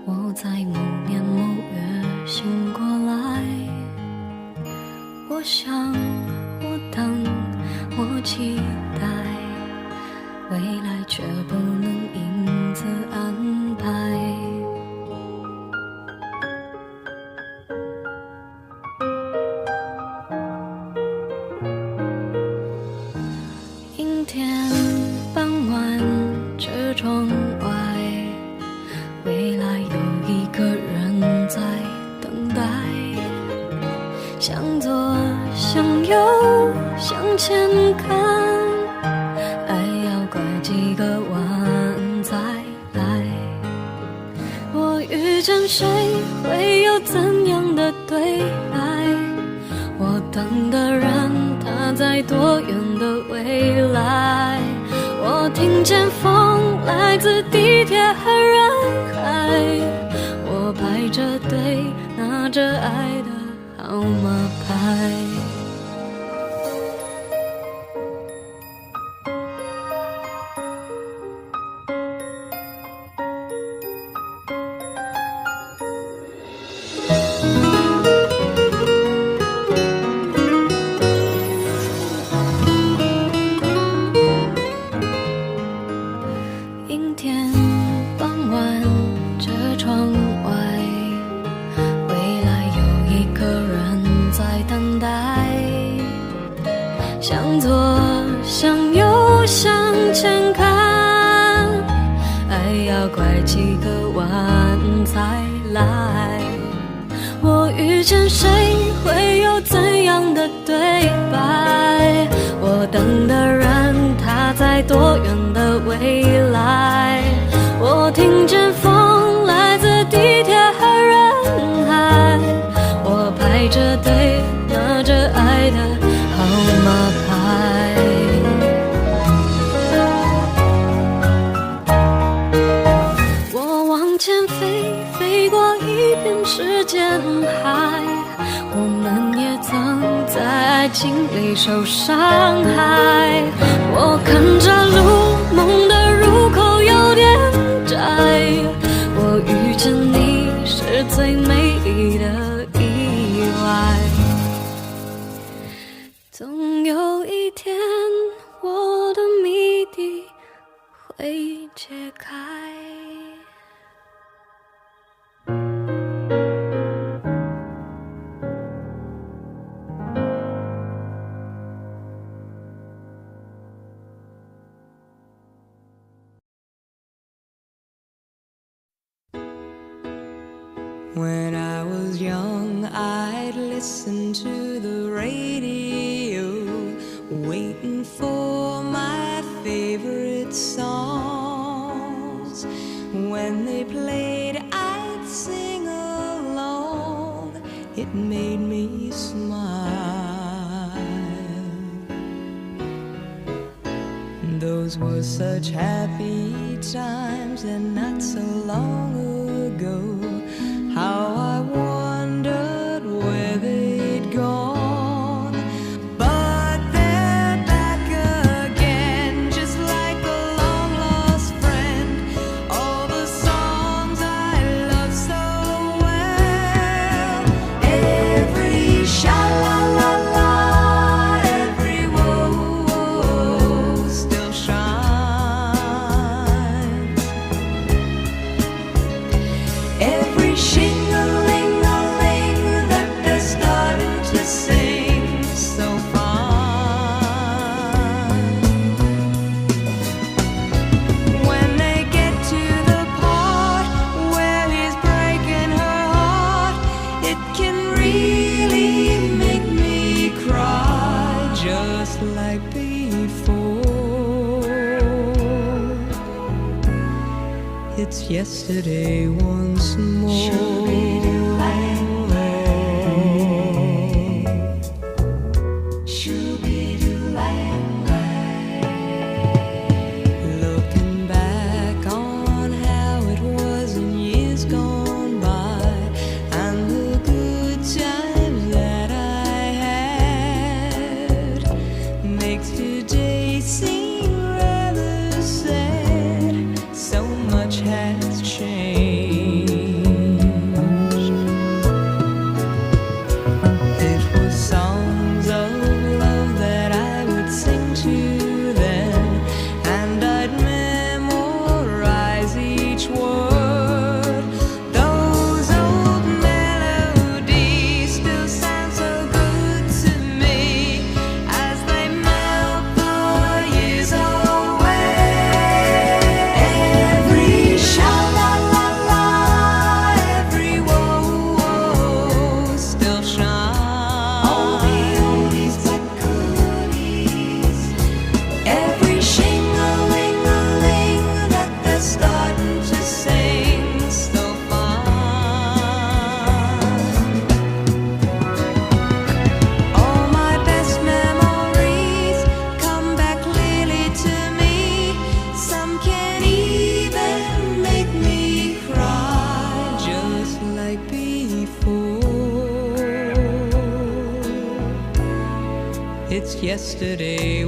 我在某年某月醒过来，我想，我等，我期待，未来却不能因此安排。阴天傍晚，这窗外，未来有一个人在等待。向左，向右，向前看，爱要拐几个弯才来。我遇见谁，会有怎样的对白？我等的人，他在多远的未来？我听见风来自地铁和人海，我排着队，拿着爱的号码牌。阴天傍晚，这窗外，未来有一个人在等待。向左，向右，向前看，爱要拐几个弯才来。我遇见谁，会有怎样的对白？我等的人，他在多远的未来？我听见风来自地铁和人海，我排着队，拿着爱的号码牌。我往前飞，飞过一片时间海，我们也曾在爱情里受伤害。我看着路，梦的入口有点窄，我遇见你是最美丽的意外。总有一天，我的谜底会解开。When I was young, I'd listen to the radio, waiting for my favorite songs. When they played, I'd sing along. It made me smile. Those were such happy times, and not so long ago.How I wondered where they'd gone, but they're back again, just like a long-lost friend. All the songs I love so well, every sha-la-la-la, every whoa-whoa still shines. Every shing-a-ling-a-ling that they're starting to sing so fine. When they get to the part where he's breaking her heart, it can really make me cry, just like before. It's yesterday once more. Looking back on how it was in years gone by, and the good times that I had, makes today seem rather sad. So much has changed. yesterday